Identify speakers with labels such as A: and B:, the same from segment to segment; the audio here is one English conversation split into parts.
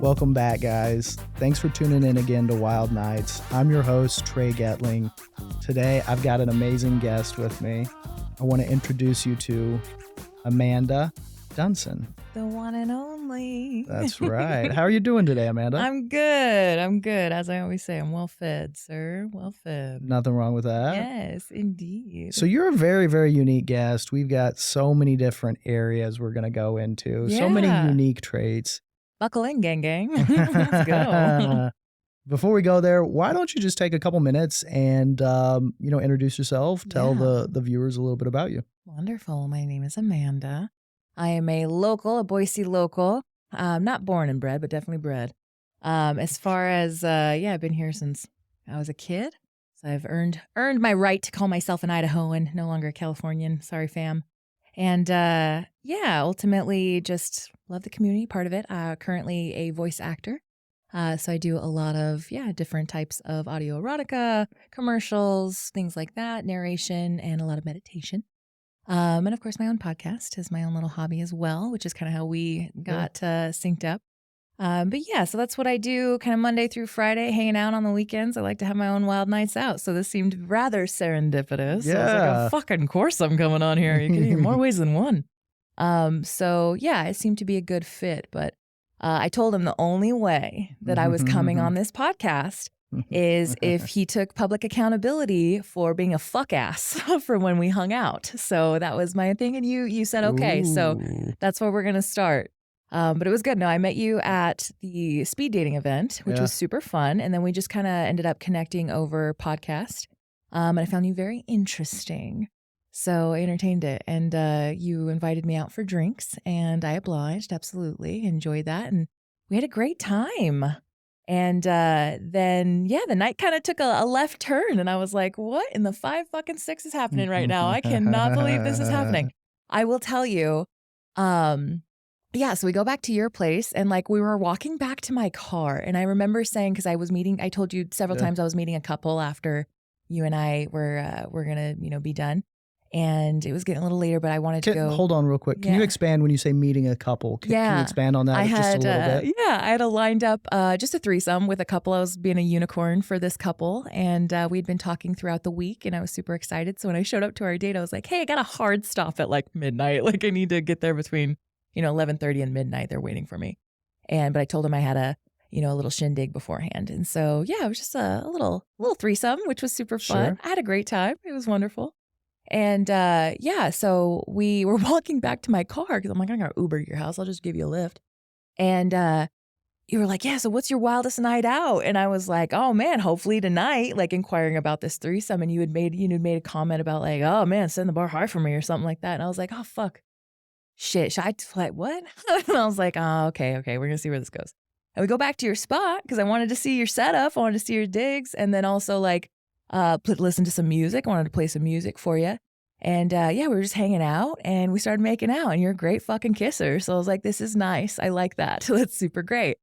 A: Welcome back, guys. Thanks for tuning in again to Wild Nightz. I'm your host, Trey Getling. Today, I've got an amazing guest with me. I want to introduce you to Amanda Dunson.
B: The one and only.
A: That's right. How are you doing today, Amanda?
B: I'm good. As I always say, I'm well fed, sir. Well fed.
A: Nothing wrong with that.
B: Yes, indeed.
A: So you're a very, very unique guest. We've got so many different areas we're going to go into. So many unique traits.
B: Buckle in, gang. Let's go.
A: Before we go there, why don't you just take a couple minutes and, introduce yourself, tell the viewers a little bit about you.
B: Wonderful. My name is Amanda. I am a Boise local. Not born and bred, but definitely bred. As far as, I've been here since I was a kid. So I've earned my right to call myself an Idahoan, no longer a Californian. Sorry, fam. And, ultimately just love the community, part of it. Currently a voice actor. So I do a lot of, different types of audio erotica, commercials, things like that, narration, and a lot of meditation. And of course, my own podcast is my own little hobby as well, which is kind of how we got synced up. So that's what I do kind of Monday through Friday, hanging out on the weekends. I like to have my own wild nights out. So this seemed rather serendipitous.
A: Yeah.
B: So I was like, oh, fucking course I'm coming on here. You can hear more ways than one. It seemed to be a good fit. But I told him the only way that I was coming on this podcast is if he took public accountability for being a fuck ass for when we hung out. So that was my thing. And you said, okay, so that's where we're going to start. But it was good. No, I met you at the speed dating event, which was super fun. And then we just kind of ended up connecting over podcast. And I found you very interesting. So I entertained it. And you invited me out for drinks and I obliged. Absolutely. Enjoyed that. And we had a great time. And then the night kind of took a left turn. And I was like, what in the 5 fucking 6 is happening right now? I cannot believe this is happening. I will tell you. So we go back to your place and like we were walking back to my car. And I remember saying, because I told you several times I was meeting a couple after you and I were going to, be done. And it was getting a little later, but I wanted to go.
A: Hold on real quick. Can you expand when you say meeting a couple? Can you expand on that just a little bit?
B: I had lined up just a threesome with a couple. I was being a unicorn for this couple. And we'd been talking throughout the week and I was super excited. So when I showed up to our date, I was like, hey, I got a hard stop at like midnight. Like I need to get there between 11:30 and midnight. They're waiting for me. But I told him I had a little shindig beforehand. And so, it was just a little threesome, which was super fun.
A: Sure.
B: I had a great time. It was wonderful. And so we were walking back to my car because I'm like, I'm going to Uber your house. I'll just give you a lift. And you were like, so what's your wildest night out? And I was like, oh man, hopefully tonight, like inquiring about this threesome. And you had made a comment about like, oh man, setting the bar high for me or something like that. And I was like, oh fuck. Shit, should I like what? And I was like, oh, okay, we're going to see where this goes. And we go back to your spot because I wanted to see your setup. I wanted to see your digs. And then also like listen to some music. I wanted to play some music for you. And we were just hanging out and we started making out and you're a great fucking kisser. So I was like, this is nice. I like that. That's super great.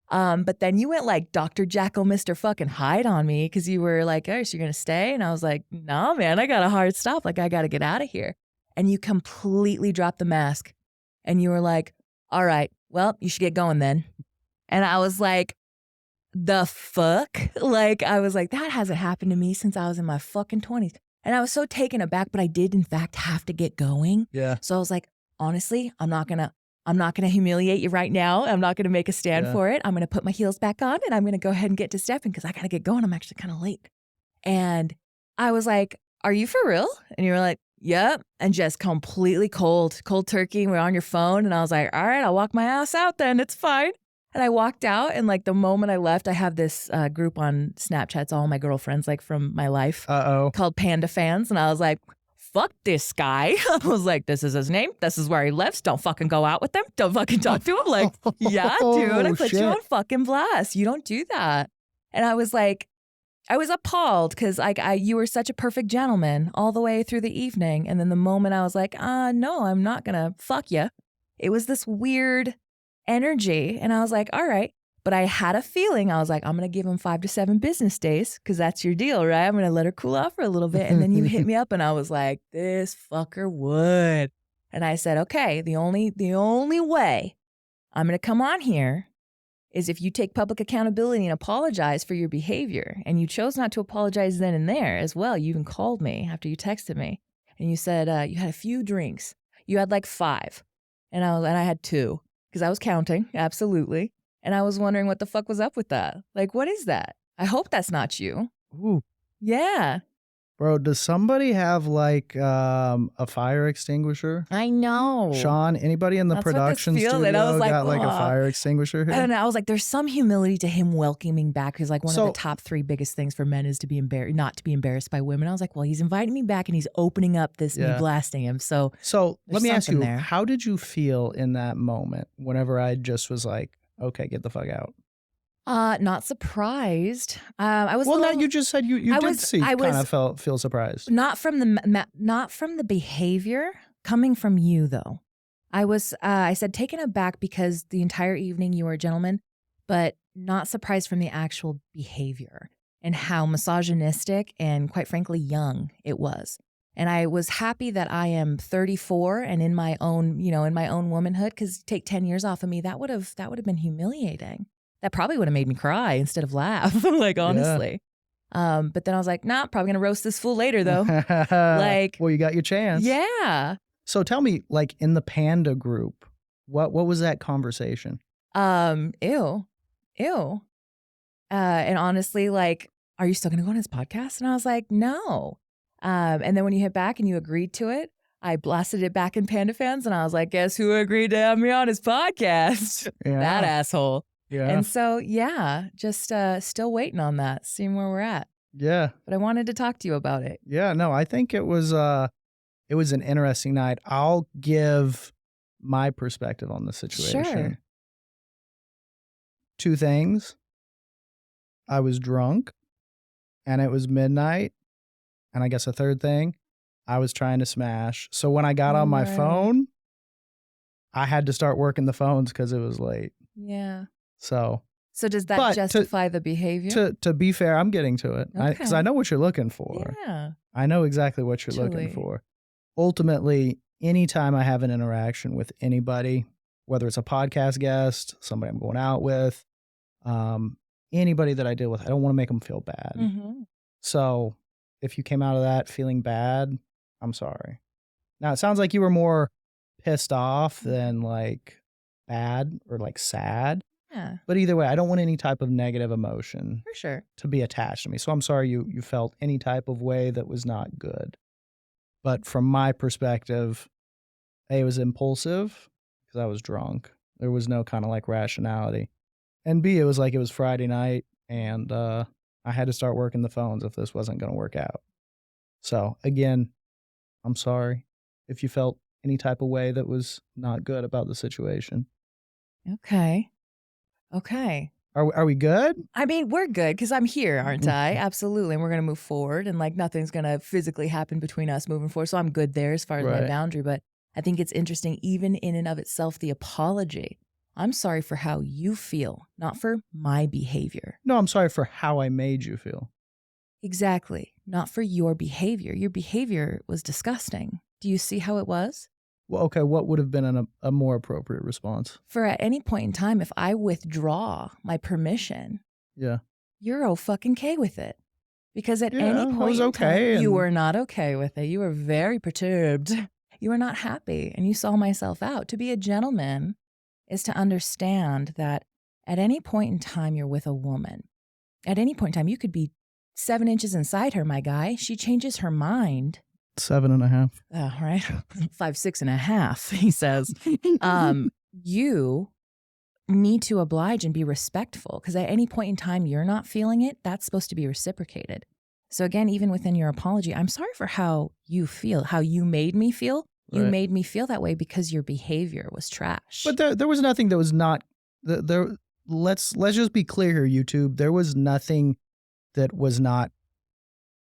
B: But then you went like Dr. Jekyll, Mr. fucking Hyde on me because you were like, oh, so you're going to stay? And I was like, no, man, I got a hard stop. Like I got to get out of here. And you completely dropped the mask. And you were like, all right, well, you should get going then. And I was like, the fuck? Like, I was like, that hasn't happened to me since I was in my fucking 20s. And I was so taken aback, but I did, in fact, have to get going.
A: Yeah.
B: So I was like, honestly, I'm not gonna humiliate you right now. I'm not going to make a stand for it. I'm going to put my heels back on and I'm going to go ahead and get to stepping because I got to get going. I'm actually kind of late. And I was like, are you for real? And you were like, yep. And just completely cold turkey. We're on your phone. And I was like, all right, I'll walk my ass out then. It's fine. And I walked out. And like the moment I left, I have this group on Snapchat. It's all my girlfriends like from my life called Panda Fans. And I was like, fuck this guy. I was like, this is his name. This is where he lives. Don't fucking go out with him. Don't fucking talk to him. Like, yeah, dude, I put you on fucking blast. You don't do that. And I was like, I was appalled because you were such a perfect gentleman all the way through the evening. And then the moment I was like, no, I'm not going to fuck you. It was this weird energy. And I was like, all right. But I had a feeling. I was like, I'm going to give him 5 to 7 business days because that's your deal, right? I'm going to let her cool off for a little bit. And then you hit me up and I was like, this fucker would. And I said, okay, the only way I'm going to come on here is if you take public accountability and apologize for your behavior. And you chose not to apologize then and there as well. You even called me after you texted me and you said you had a few drinks. You had like 5 and I had 2 because I was counting. Absolutely. And I was wondering what the fuck was up with that. Like, what is that? I hope that's not you.
A: Ooh.
B: Yeah.
A: Bro, does somebody have like a fire extinguisher?
B: I know.
A: Sean, anybody in the
B: That's what this
A: production
B: feels
A: studio
B: like. I was like,
A: got like a
B: "Ugh."
A: fire extinguisher here?
B: And I was like, there's some humility to him welcoming back. Because like one of the top 3 biggest things for men is to be not to be embarrassed by women. I was like, well, he's inviting me back and he's opening up me blasting him. So
A: let me ask you,
B: there.
A: how did you feel in that moment whenever I just was like, okay, get the fuck out?
B: Not surprised. I was.
A: Well, no, you just said you feel surprised.
B: Not from the behavior coming from you though. I said taken aback because the entire evening you were a gentleman, but not surprised from the actual behavior and how misogynistic and quite frankly young it was. And I was happy that I am 34 and in my own womanhood, because take 10 years off of me, that would have been humiliating. That probably would have made me cry instead of laugh, like honestly. Yeah. But then I was like, nah, probably gonna roast this fool later though. Like,
A: well, you got your chance.
B: Yeah.
A: So tell me, like in the Panda group, what was that conversation?
B: Ew. And honestly, like, are you still gonna go on his podcast? And I was like, no. And then when you hit back and you agreed to it, I blasted it back in Panda fans, and I was like, guess who agreed to have me on his podcast? Yeah. That asshole. Yeah. And so, yeah, just still waiting on that, seeing where we're at.
A: Yeah.
B: But I wanted to talk to you about it.
A: Yeah, no, I think it was an interesting night. I'll give my perspective on the situation. Sure. 2 things. I was drunk and it was midnight. And I guess a third thing, I was trying to smash. So when I got on my phone, I had to start working the phones because it was late.
B: Yeah.
A: So
B: does that justify the behavior?
A: To be fair, I'm getting to it because I know what you're looking for.
B: Yeah.
A: I know exactly what you're looking for. Ultimately, anytime I have an interaction with anybody, whether it's a podcast guest, somebody I'm going out with, anybody that I deal with, I don't want to make them feel bad. Mm-hmm. So if you came out of that feeling bad, I'm sorry. Now, it sounds like you were more pissed off than like bad or like sad. Yeah. But either way, I don't want any type of negative emotion
B: for sure
A: to be attached to me. So I'm sorry you felt any type of way that was not good. But from my perspective, A, it was impulsive because I was drunk. There was no kind of like rationality. And B, it was like it was Friday night and I had to start working the phones if this wasn't going to work out. So again, I'm sorry if you felt any type of way that was not good about the situation.
B: Okay.
A: Are we good?
B: I mean, we're good because I'm here, aren't I? Absolutely. And we're going to move forward and like nothing's going to physically happen between us moving forward. So I'm good there as far as my boundary. But I think it's interesting, even in and of itself, the apology. I'm sorry for how you feel, not for my behavior.
A: No, I'm sorry for how I made you feel.
B: Exactly. Not for your behavior. Your behavior was disgusting. Do you see how it was?
A: Well, okay, what would have been a more appropriate response?
B: For at any point in time, if I withdraw my permission, you're O-fucking-K with it. Because at any point in time, you were not okay with it. You were very perturbed. You were not happy, and you saw myself out. To be a gentleman is to understand that at any point in time you're with a woman, at any point in time, you could be 7 inches inside her, my guy. She changes her mind.
A: 7.5.
B: Oh, right. 5, 6.5, he says. You need to oblige and be respectful because at any point in time you're not feeling it, that's supposed to be reciprocated. So again, even within your apology, I'm sorry for how you feel, how you made me feel. You made me feel that way because your behavior was trash.
A: But there was nothing that was not there. Let's just be clear here, YouTube. There was nothing that was not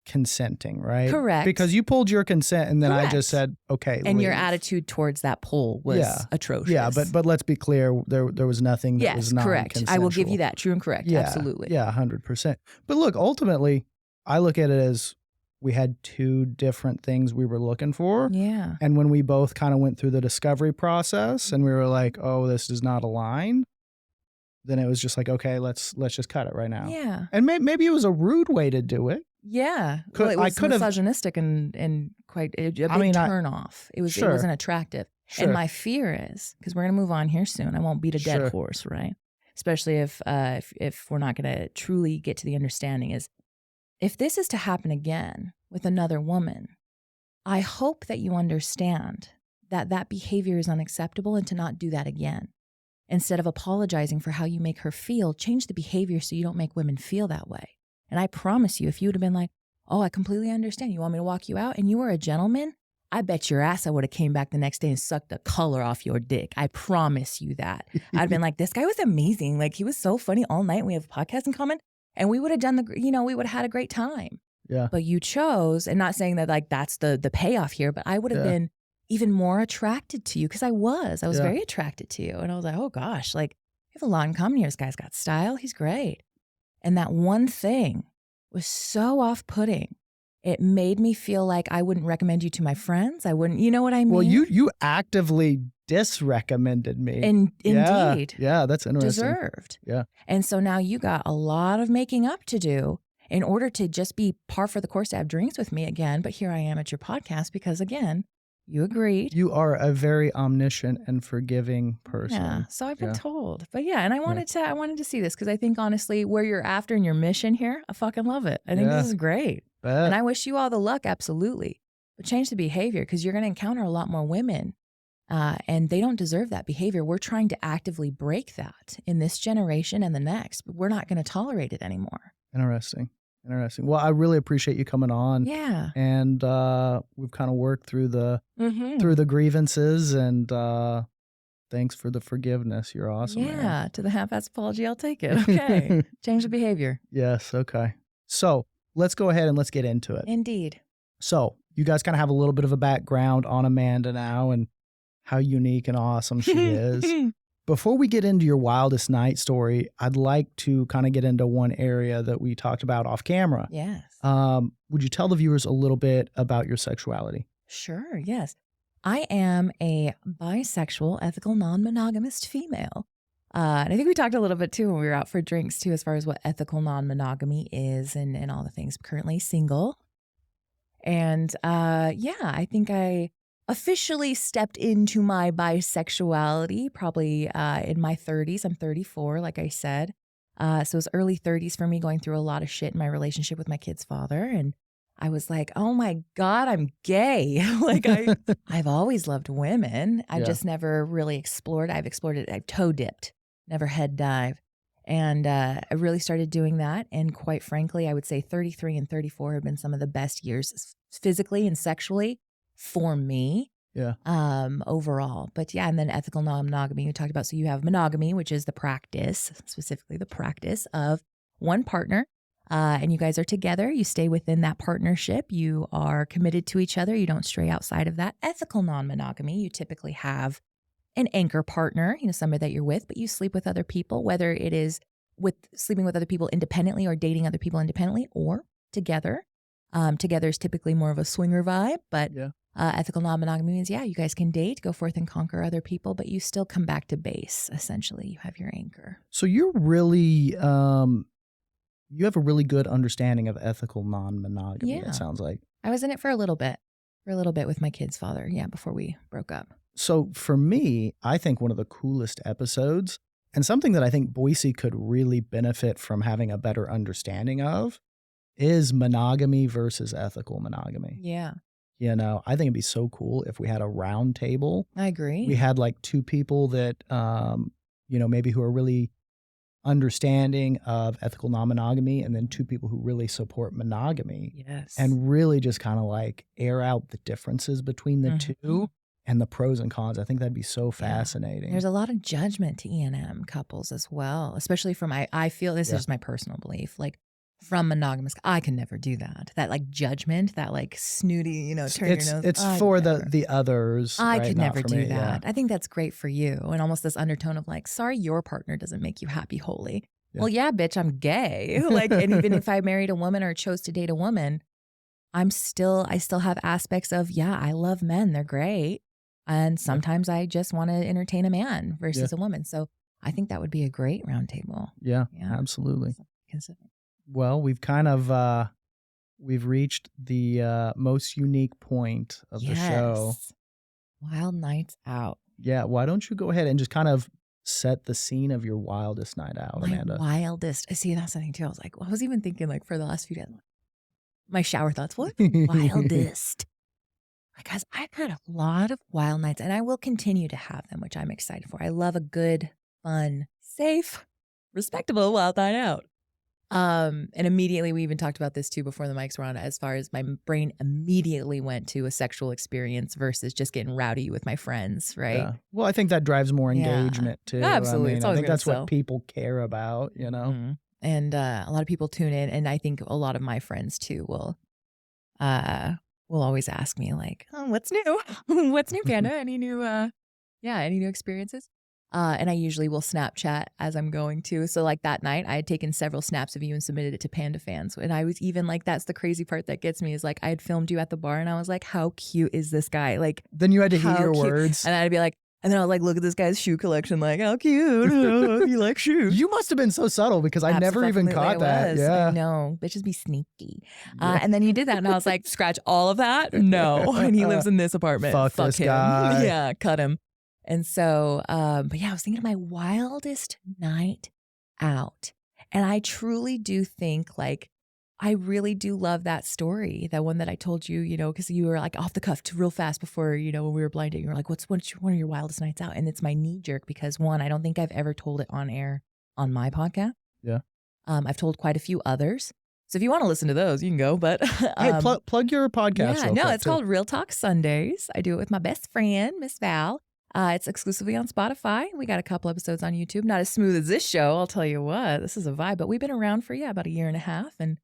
A: consenting, right?
B: Correct.
A: Because you pulled your consent and then I just said, okay,
B: and
A: leave.
B: Your attitude towards that poll was atrocious.
A: Yeah, but let's be clear, there was nothing that was not
B: correct. I will give you that. True and correct.
A: Yeah,
B: absolutely.
A: Yeah, 100%. But look, ultimately, I look at it as we had 2 different things we were looking for.
B: Yeah.
A: And when we both kind of went through the discovery process and we were like, oh, this does not align, then it was just like, okay, let's just cut it right now.
B: Yeah.
A: And maybe it was a rude way to do it.
B: Yeah.
A: Could-
B: Well, it
A: I
B: was
A: could have-
B: misogynistic and quite a big
A: I mean,
B: turn off. It
A: Sure.
B: wasn't attractive.
A: Sure.
B: And my fear is, because we're going to move on here soon, I won't beat a dead
A: Sure.
B: horse, right? Especially if we're not going to truly get to the understanding is, if this is to happen again with another woman, I hope that you understand that that behavior is unacceptable and to not do that again. Instead of apologizing for how you make her feel, change the behavior so you don't make women feel that way. And I promise you, if you would have been like, oh, I completely understand. You want me to walk you out? And you were a gentleman, I bet your ass I would have came back the next day and sucked the color off your dick. I promise you that. I'd been like, this guy was amazing. Like, he was so funny all night. We have a podcast in common. And we would have done we would have had a great time.
A: Yeah.
B: But you chose, and not saying that like that's the payoff here, but I would have been even more attracted to you because I was very attracted to you. And I was like, oh gosh, like, you have a lot in common here. This guy's got style. He's great. And that one thing was so off-putting. It made me feel like I wouldn't recommend you to my friends. I wouldn't, you know what I mean?
A: Well, you actively disrecommended me.
B: Indeed.
A: Yeah, that's interesting.
B: Deserved.
A: Yeah.
B: And so now you got a lot of making up to do in order to just be par for the course to have drinks with me again. But here I am at your podcast because, again, you agreed.
A: You are a very omniscient and forgiving person.
B: Yeah, so I've been told. But yeah, and I wanted to see this because I think, honestly, where you're after and your mission here, I fucking love it. I think this is great. And I wish you all the luck, absolutely. But change the behavior because you're going to encounter a lot more women and they don't deserve that behavior. We're trying to actively break that in this generation and the next, but we're not going to tolerate it anymore.
A: Interesting. Well, I really appreciate you coming on.
B: Yeah.
A: And we've kind of worked through the grievances and thanks for the forgiveness. You're awesome.
B: Yeah.
A: Man.
B: To the half-ass apology, I'll take it. Okay. Change the behavior.
A: Yes. Okay. So let's go ahead and let's get into it.
B: Indeed.
A: So you guys kind of have a little bit of a background on Amanda now and how unique and awesome she is. Before we get into your wildest night story, I'd like to kind of get into one area that we talked about off camera.
B: Yes.
A: Would you tell the viewers a little bit about your sexuality?
B: Sure, yes. I am a bisexual, ethical, non-monogamous female. And I think we talked a little bit too when we were out for drinks too, as far as what ethical non-monogamy is and all the things. Currently single. And I think I officially stepped into my bisexuality probably in my 30s. I'm 34, like I said. So it was early 30s for me, going through a lot of shit in my relationship with my kid's father. And I was like, oh my God, I'm gay. Like I've always loved women. I've just never really explored. I've explored it. I've toe dipped, never head dive. And I really started doing that. And quite frankly, I would say 33 and 34 have been some of the best years physically and sexually for me.
A: Yeah.
B: Overall. But yeah, and then ethical non-monogamy we talked about. So you have monogamy, which is the practice, specifically the practice of one partner. And you guys are together. You stay within that partnership. You are committed to each other. You don't stray outside of that. Ethical non-monogamy, you typically have an anchor partner, somebody that you're with, but you sleep with other people, whether it is with sleeping with other people independently or dating other people independently or together. Together is typically more of a swinger vibe, but ethical non-monogamy means, you guys can date, go forth and conquer other people, but you still come back to base. Essentially, you have your anchor.
A: So you're really, you have a really good understanding of ethical non-monogamy, it sounds like.
B: I was in it for a little bit with my kid's father, before we broke up.
A: So for me, I think one of the coolest episodes and something that I think Boise could really benefit from having a better understanding of is monogamy versus ethical monogamy.
B: Yeah.
A: I think it'd be so cool if we had a round table.
B: I agree.
A: We had like two people that, maybe who are really understanding of ethical non-monogamy and then two people who really support monogamy.
B: Yes.
A: And really just kind of like air out the differences between the two and the pros and cons. I think that'd be so fascinating.
B: There's a lot of judgment to E&M couples as well, especially from, I feel this is my personal belief, like from monogamous, I can never do that. That like judgment, that like snooty, turn your nose.
A: It's for the others.
B: I could never do
A: me,
B: that. I think that's great for you. And almost this undertone of like, sorry, your partner doesn't make you happy, holy. Yeah. Well, yeah, bitch, I'm gay. Like, and even if I married a woman or chose to date a woman, I still have aspects of, I love men. They're great. And sometimes I just want to entertain a man versus a woman. So I think that would be a great roundtable.
A: Yeah, absolutely.
B: Consider.
A: Well, we've kind of we've reached the most unique point of the show.
B: Wild Nights Out.
A: Yeah, why don't you go ahead and just kind of set the scene of your wildest night out, Amanda?
B: Wildest. See, that's the thing too. I was even thinking like for the last few days, my shower thoughts. What wildest? Because I've had a lot of wild nights, and I will continue to have them, which I'm excited for. I love a good, fun, safe, respectable wild night out. And immediately, we even talked about this too before the mics were on, as far as my brain immediately went to a sexual experience versus just getting rowdy with my friends, right?
A: Yeah. Well, I think that drives more engagement too.
B: Absolutely.
A: I mean, I think that's what people care about, you know?
B: Mm-hmm. And a lot of people tune in, and I think a lot of my friends too will always ask me like, oh, what's new? What's new, Panda? Any new experiences? And I usually will Snapchat as I'm going to. So like that night, I had taken several snaps of you and submitted it to Panda fans. And I was even like, that's the crazy part that gets me is like, I had filmed you at the bar and I was like, how cute is this guy? Like,
A: then you had to heed your words.
B: And I'd be like, and then I was like, look at this guy's shoe collection. Like, how cute. You like shoes.
A: You must have been so subtle because I never even caught that. Yeah.
B: I know. Bitches be sneaky. And then you did that and I was like, scratch all of that? No. And he lives in this apartment.
A: Fuck this
B: him.
A: guy.
B: Yeah, cut him. And so, but yeah, I was thinking of my wildest night out. And I truly do think like, I really do love that story. That one that I told you, you know, because you were like off the cuff real fast before, you know, when we were blind dating. You were like, what's one of your wildest nights out? And it's my knee jerk because one, I don't think I've ever told it on air on my podcast.
A: Yeah.
B: I've told quite a few others. So if you want to listen to those, you can go. But
A: hey, plug your podcast.
B: Yeah, no, it's called Real Talk Sundays. I do it with my best friend, Miss Val. It's exclusively on Spotify. We got a couple episodes on YouTube. Not as smooth as this show, I'll tell you what. This is a vibe. But we've been around for about a year and a half. And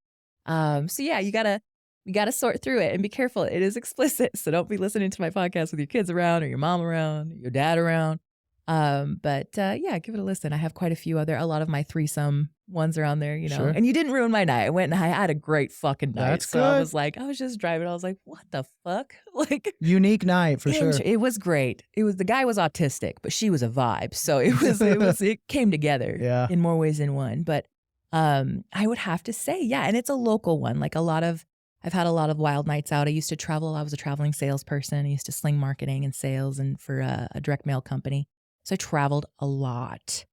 B: so yeah, you gotta sort through it and be careful. It is explicit, so don't be listening to my podcast with your kids around or your mom around, or your dad around. But yeah, give it a listen. I have quite a lot of my threesome ones are on there, you know. Sure. And you didn't ruin my night. I went and I had a great fucking night.
A: That's
B: so
A: good.
B: I was like, I was just driving. I was like, what the fuck? Like
A: unique night for sure.
B: It was great. The guy was autistic, but she was a vibe. So it came together in more ways than one. But I would have to say, yeah, and it's a local one. Like I've had a lot of wild nights out. I used to travel. I was a traveling salesperson. I used to sling marketing and sales and for a direct mail company. So I traveled a lot.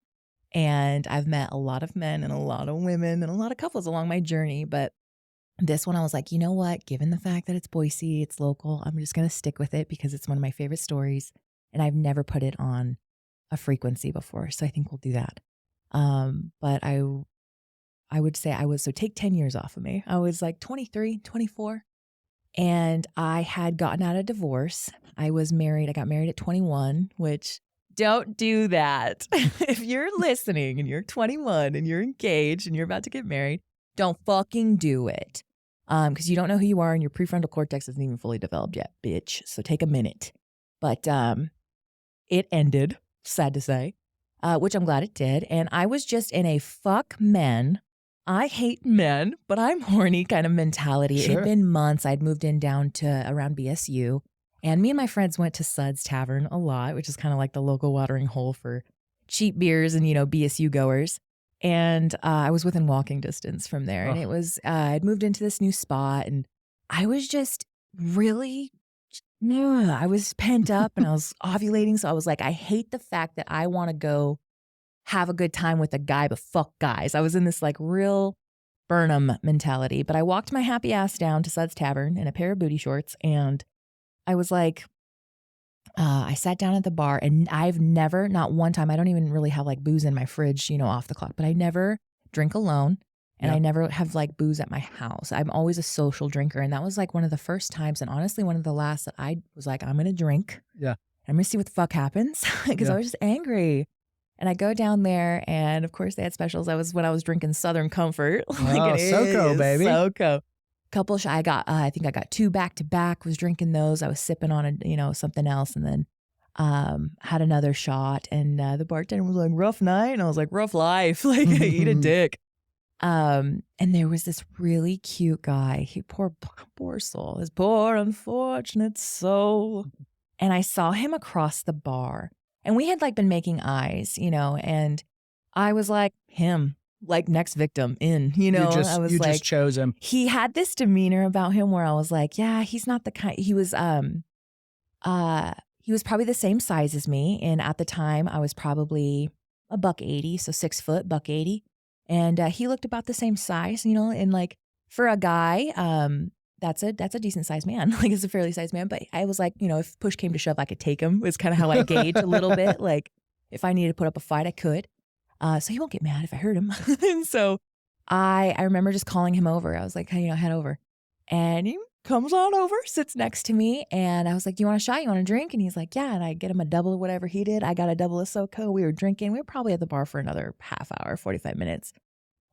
B: And I've met a lot of men and a lot of women and a lot of couples along my journey. But this one, I was like, you know what? Given the fact that it's Boise, it's local, I'm just going to stick with it because it's one of my favorite stories. And I've never put it on a frequency before. So I think we'll do that. But I would say take 10 years off of me. I was like 23, 24. And I had gotten out of divorce. I got married at 21, which don't do that. If you're listening and you're 21 and you're engaged and you're about to get married, don't fucking do it. Because you don't know who you are and your prefrontal cortex isn't even fully developed yet, bitch. So take a minute. But it ended, sad to say, which I'm glad it did. And I was just in a fuck men, I hate men, but I'm horny kind of mentality. Sure. It had been months. I'd moved in down to around BSU. And me and my friends went to Suds Tavern a lot, which is kind of like the local watering hole for cheap beers and, BSU goers. And I was within walking distance from there. And it was, I'd moved into this new spot and I was just really, I was pent up and I was ovulating. So I was like, I hate the fact that I want to go have a good time with a guy, but fuck guys. I was in this like real Burnham mentality. But I walked my happy ass down to Suds Tavern in a pair of booty shorts and I was like, I sat down at the bar and I've never, not one time, I don't even really have like booze in my fridge, off the clock, but I never drink alone and I never have like booze at my house. I'm always a social drinker. And that was like one of the first times and honestly one of the last that I was like, I'm going to drink.
A: Yeah.
B: I'm going to see what the fuck happens because I was just angry. And I go down there and of course they had specials. When I was drinking Southern Comfort.
A: SoCo, baby.
B: SoCo. Couple I think I got 2 back to back, was drinking those. I was sipping on something else and then had another shot and the bartender was like, rough night. And I was like, rough life, like eat a dick. And there was this really cute guy. Poor soul, his poor unfortunate soul. And I saw him across the bar And we had like been making eyes, you know, and I was like, him, like next victim in, you know. I was like,
A: just chose him.
B: He had this demeanor about him where I was like, yeah, he's not the kind. He was probably the same size as me, and at the time I was probably $180, so 6 foot, $180, and he looked about the same size, you know, and like for a guy, that's a decent sized man. Like it's a fairly sized man. But I was like, you know, if push came to shove, I could take him. Was kind of how I gauge a little bit. Like if I needed to put up a fight, I could. So he won't get mad if I hurt him. And so I remember just calling him over. I was like, hey, you know, head over. And he comes on over, sits next to me. And I was like, do you want a shot? You want a drink? And he's like, yeah. And I get him a double of whatever he did. I got a double of SoCo. We were drinking. We were probably at the bar for another half hour, 45 minutes.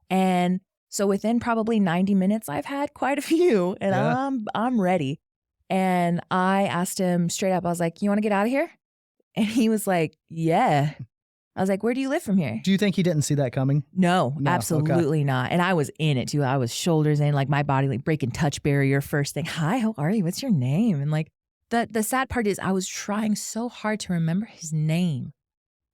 B: And so within probably 90 minutes, I've had quite a few, and yeah. I'm ready. And I asked him straight up, I was like, you want to get out of here? And he was like, yeah. I was like, where do you live from here?
A: Do you think he didn't see that coming?
B: No, absolutely not. And I was in it too. I was shoulders in, like my body, like breaking touch barrier first thing. Hi, how are you? What's your name? And like the sad part is I was trying so hard to remember his name.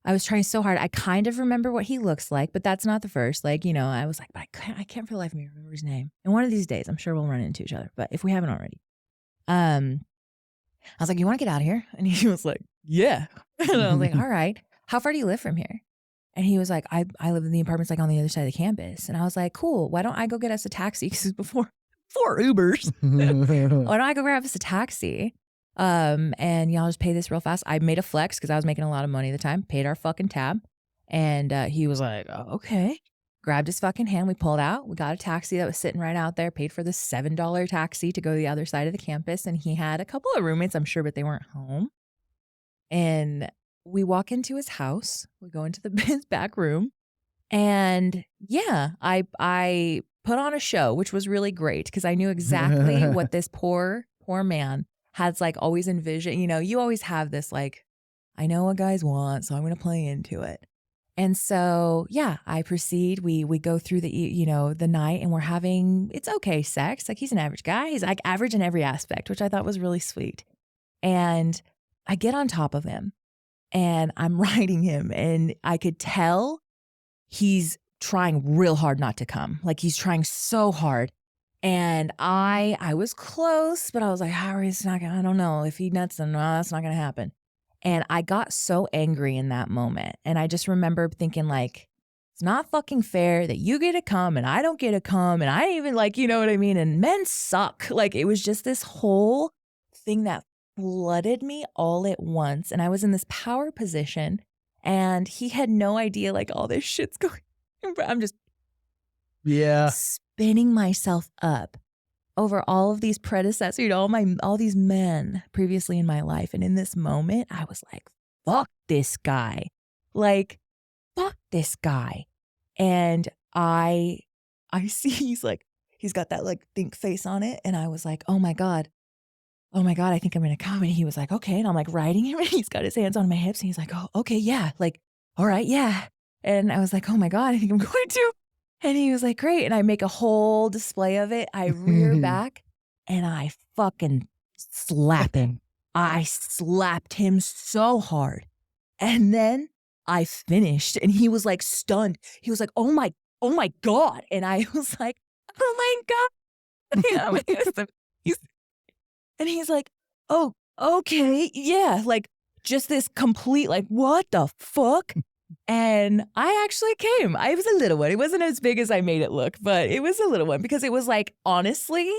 B: I was trying so hard. I kind of remember what he looks like, but that's not the first. Like, you know, I was like, but I can't for the life of me remember his name. And one of these days, I'm sure we'll run into each other, but if we haven't already. I was like, you want to get out of here? And he was like, yeah. And I was like, all right. How far do you live from here? And he was like, I live in the apartments like on the other side of the campus. And I was like, cool. Why don't I go get us a taxi? Because before Ubers. Why don't I go grab us a taxi? And y'all just pay this real fast. I made a flex because I was making a lot of money at the time, paid our fucking tab. And he was like, oh, okay. Grabbed his fucking hand. We pulled out. We got a taxi that was sitting right out there, paid for the $7 taxi to go to the other side of the campus. And he had a couple of roommates, I'm sure, but they weren't home. And we walk into his house. We go into his back room. And yeah, I put on a show, which was really great because I knew exactly what this poor man has like always envisioned. You know, you always have this like, I know what guys want, so I'm going to play into it. And so, yeah, I proceed. We go through the night and we're having, it's okay sex. Like he's an average guy. He's like average in every aspect, which I thought was really sweet. And I get on top of him and I'm riding him and I could tell he's trying real hard not to come. Like he's trying so hard. And I was close, but I was like, I don't know. If he nuts, then no, that's not going to happen. And I got so angry in that moment. And I just remember thinking like, it's not fucking fair that you get to come and I don't get to come. And I even like, you know what I mean? And men suck. Like it was just this whole thing that flooded me all at once. And I was in this power position and he had no idea like all this shit's going on. I'm just spinning myself up over all of these predecessors, you know, all these men previously in my life. And in this moment, I was like, fuck this guy. Like, fuck this guy. And I see he's got that like think face on it. And I was like, oh my God, I think I'm going to come. And he was like, okay. And I'm like riding him and he's got his hands on my hips and he's like, oh, okay, yeah. Like, all right, yeah. And I was like, oh my God, I think I'm going to. And he was like, great. And I make a whole display of it. I rear back and I fucking slap him. I slapped him so hard. And then I finished and he was like stunned. He was like, oh my God. And I was like, oh my God. You know, and he's like, oh, okay. Yeah. Like just this complete, like, what the fuck? And I actually came. I was a little one. It wasn't as big as I made it look, but it was a little one because it was like, honestly,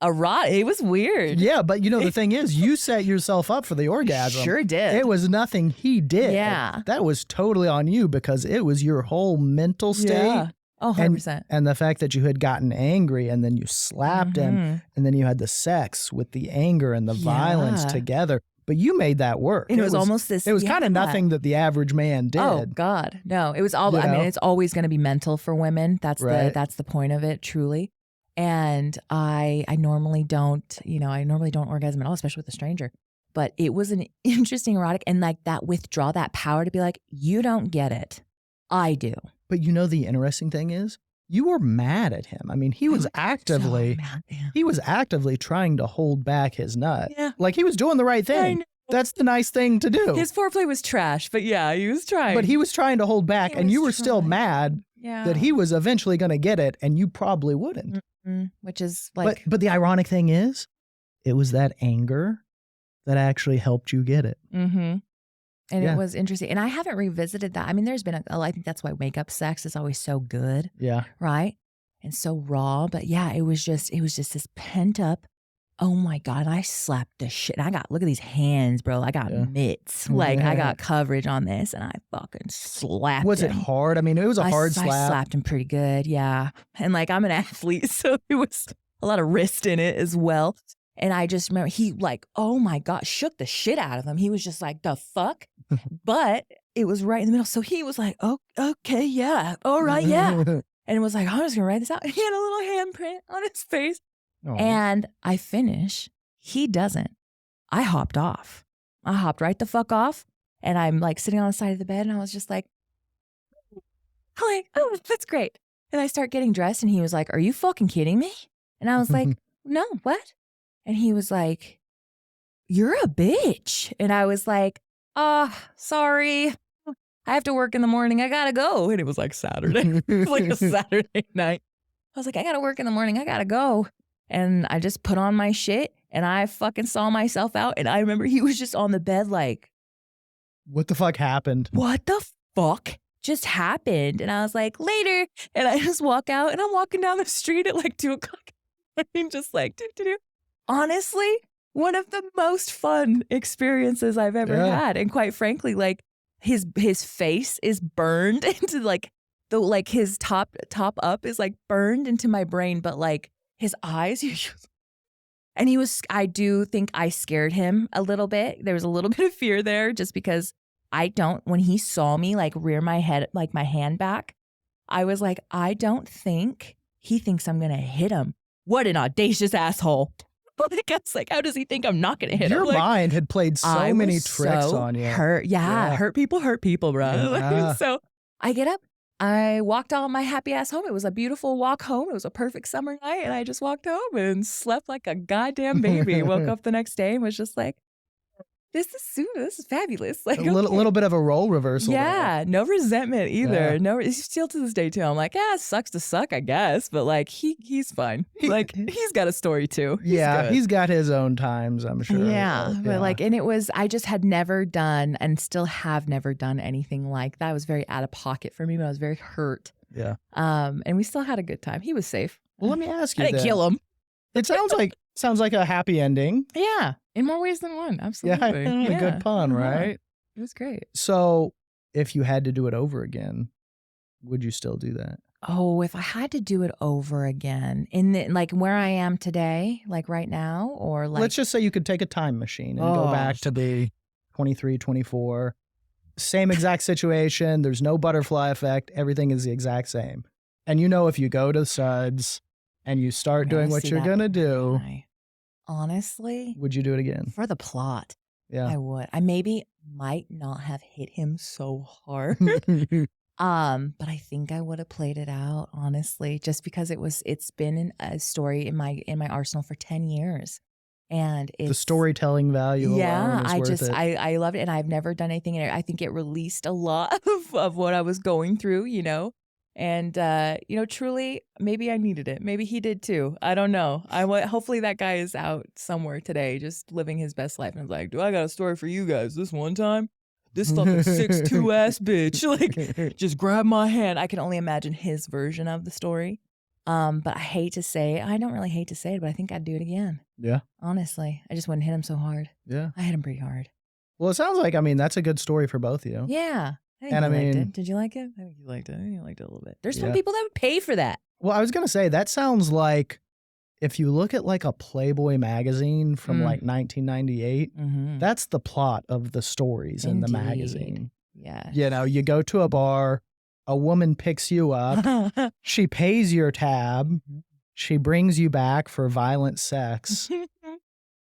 B: it was weird.
A: Yeah, but you know, the thing is, you set yourself up for the orgasm.
B: Sure did.
A: It was nothing he did.
B: Yeah.
A: That was totally on you because it was your whole mental state.
B: Yeah. Oh, 100%.
A: And the fact that you had gotten angry and then you slapped him and then you had the sex with the anger and the violence together. But you made that work.
B: And it was almost this.
A: It was kind of nothing that the average man did.
B: Oh God, no! It was all. I mean, it's always going to be mental for women. That's the point of it, truly. And I normally don't. You know, I normally don't orgasm at all, especially with a stranger. But it was an interesting erotic, and like that withdraw, that power to be like, you don't get it, I do.
A: But you know, the interesting thing is, you were mad at him. I mean, he was actively trying to hold back his nut.
B: Yeah.
A: Like he was doing the right thing. That's the nice thing to do.
B: His foreplay was trash, but yeah, he was trying.
A: But he was trying to hold back, and you were still mad that he was eventually going to get it, and you probably wouldn't.
B: Which is like...
A: But the ironic thing is, it was that anger that actually helped you get it.
B: Mm-hmm. And it was interesting. And I haven't revisited that. I mean, there's been I think that's why wake-up sex is always so good.
A: Yeah.
B: Right? And so raw. But yeah, it was just this pent-up, oh my God, I slapped the shit. Look at these hands, bro. I got mitts. Like, I got coverage on this, and I fucking slapped him.
A: Was it hard? I mean, it was a hard slap.
B: I slapped him pretty good, yeah. And like, I'm an athlete, so it was a lot of wrist in it as well. And I just remember he like, oh my God, shook the shit out of him. He was just like, the fuck? But it was right in the middle. So he was like, oh, okay, yeah. All right, yeah. And it was like, I'm just going to write this out. He had a little handprint on his face. Aww. And I finish. He doesn't. I hopped off. I hopped right the fuck off. And I'm like sitting on the side of the bed. And I was just like, oh, that's great. And I start getting dressed. And he was like, are you fucking kidding me? And I was like, no, what? And he was like, you're a bitch. And I was like, sorry. I have to work in the morning. I gotta go. And it was like Saturday. It was like a Saturday night. I was like, I gotta work in the morning. I gotta go. And I just put on my shit and I fucking saw myself out. And I remember he was just on the bed like,
A: what the fuck happened?
B: What the fuck just happened? And I was like, later. And I just walk out and I'm walking down the street at like 2 o'clock. I mean, just like, do. Honestly, one of the most fun experiences I've ever had. And quite frankly, like his face is burned into like his top up is like burned into my brain, but like his eyes, and I do think I scared him a little bit. There was a little bit of fear there just because when he saw me like rear my head, like my hand back, I was like, I don't think he thinks I'm going to hit him. What an audacious asshole. Like, I was like, how does he think I'm not going to hit him?
A: Your
B: like,
A: mind had played so many tricks on you.
B: Hurt people, bro.
A: Yeah.
B: So I get up. I walked on my happy ass home. It was a beautiful walk home. It was a perfect summer night. And I just walked home and slept like a goddamn baby. Woke up the next day and was just like, this is fabulous. Like
A: a little bit of a role reversal.
B: Yeah,
A: there.
B: No resentment either. No, still to this day too. I'm like, it sucks to suck, I guess, but like he's fine. Like he's got a story too.
A: He's got his own times, I'm sure.
B: Yeah, but like, and it was, I just had never done and still have never done anything like that. It was very out of pocket for me, but I was very hurt.
A: Yeah.
B: And we still had a good time. He was safe.
A: Well, let me ask you.
B: I didn't kill him.
A: It sounds like a happy ending.
B: Yeah. In more ways than one. Absolutely.
A: Yeah. A good pun, right?
B: It was great.
A: So if you had to do it over again, would you still do that?
B: Oh, if I had to do it over again like where I am today, like right now, or like.
A: Let's just say you could take a time machine and go back to be 23, 24. Same exact situation. There's no butterfly effect. Everything is the exact same. And if you go to Suds and you start doing what you're going to do.
B: Honestly.
A: Would you do it again?
B: For the plot.
A: Yeah.
B: I would. I maybe might not have hit him so hard. But I think I would have played it out, honestly, just because it's been a story in my arsenal for 10 years. And it's
A: the storytelling value.
B: I loved it. And I've never done anything. And I think it released a lot of what I was going through, And, truly, maybe I needed it. Maybe he did too. I don't know. Hopefully that guy is out somewhere today, just living his best life. And I'm like, I got a story for you guys. This one time, this fucking 6'2" ass bitch, like, just grabbed my hand. I can only imagine his version of the story. But I don't really hate to say it, but I think I'd do it again.
A: Yeah.
B: Honestly, I just wouldn't hit him so hard.
A: Yeah.
B: I hit him pretty hard.
A: Well, it sounds like, that's a good story for both of you.
B: Yeah. I liked it. Did you like it? I think you liked it. I think you liked it a little bit. There's some people that would pay for that.
A: Well, I was going to say, that sounds like if you look at like a Playboy magazine from like 1998, that's the plot of the stories in the magazine.
B: Yeah.
A: You go to a bar, a woman picks you up, she pays your tab, she brings you back for violent sex.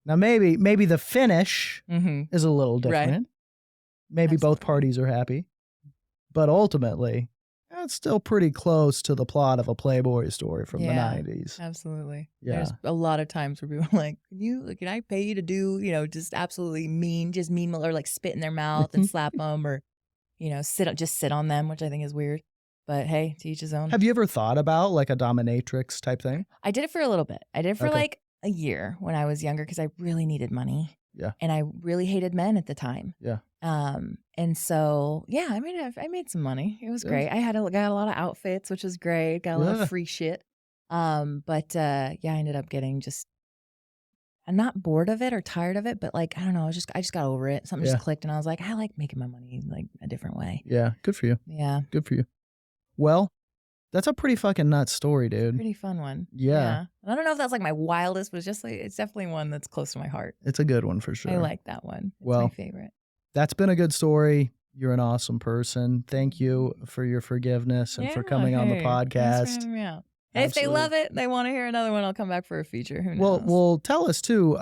A: Now, maybe the finish is a little different.
B: Right.
A: Maybe both parties are happy. But ultimately, It's still pretty close to the plot of a Playboy story from the
B: Yeah,
A: 90s.
B: absolutely.
A: Yeah.
B: There's a lot of times where people are like, can I pay you to do, just absolutely mean, or like spit in their mouth and slap them or, sit on them, which I think is weird. But hey, to each his own.
A: Have you ever thought about like a dominatrix type thing?
B: I did it for a little bit. I did it for
A: Okay.
B: like a year when I was younger because I really needed money.
A: Yeah.
B: And I really hated men at the time.
A: Yeah.
B: And so, yeah, I made some money. It was
A: Good.
B: great. Got a lot of outfits, which was great. Got a lot
A: Yeah.
B: of free shit. I ended up getting I'm not bored of it or tired of it, but like, I don't know, I just got over it. Something
A: Yeah.
B: just clicked and I was like, I like making my money like a different way.
A: Yeah. Good for you.
B: Yeah.
A: Good for you. Well, that's a pretty fucking nuts story, dude.
B: Pretty fun one.
A: Yeah.
B: And I don't know if that's like my wildest, but it's definitely one that's close to my heart.
A: It's a good one for sure.
B: I like that one. It's
A: Well,
B: my favorite.
A: That's been a good story. You're an awesome person. Thank you for your forgiveness and for coming on the
B: Thanks
A: podcast.
B: for having me out. If they love it, they want to hear another one, I'll come back for a feature. Who knows?
A: Well, tell us too.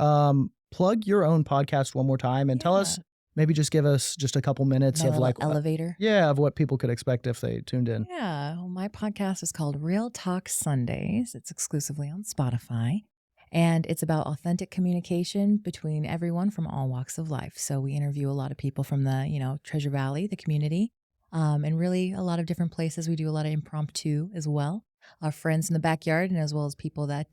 A: Plug your own podcast one more time and tell us, maybe just give us just a couple minutes
B: My
A: of like
B: elevator.
A: of what people could expect if they tuned in.
B: Yeah. Well, my podcast is called Real Talk Sundays. It's exclusively on Spotify. And it's about authentic communication between everyone from all walks of life. So we interview a lot of people from the, Treasure Valley, the community, and really a lot of different places. We do a lot of impromptu as well. Our friends in the backyard, and as well as people that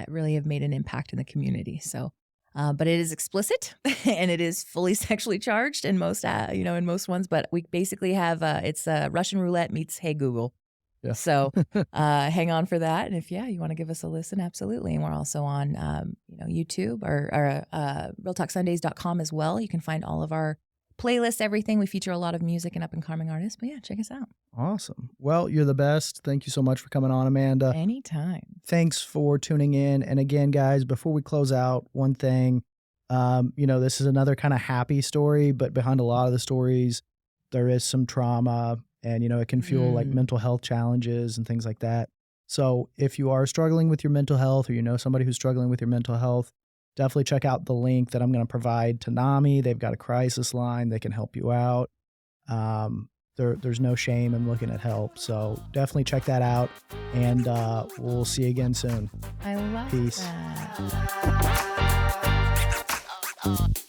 B: really have made an impact in the community. So, but it is explicit and it is fully sexually charged in most, in most ones. But we basically have it's Russian roulette meets Hey Google.
A: Yeah.
B: So hang on for that. And if you want to give us a listen, absolutely. And we're also on YouTube or realtalksundays.com as well. You can find all of our playlists, everything. We feature a lot of music and up and coming artists. But yeah, check us out.
A: Awesome. Well, you're the best. Thank you so much for coming on, Amanda.
B: Anytime.
A: Thanks for tuning in. And again, guys, before we close out, one thing, this is another kind of happy story, but behind a lot of the stories, there is some trauma. And, it can fuel like mental health challenges and things like that. So if you are struggling with your mental health or you know somebody who's struggling with your mental health, definitely check out the link that I'm going to provide to NAMI. They've got a crisis line. They can help you out. There's no shame in looking at help. So definitely check that out. And we'll see you again soon.
B: I love
A: Peace.
B: that.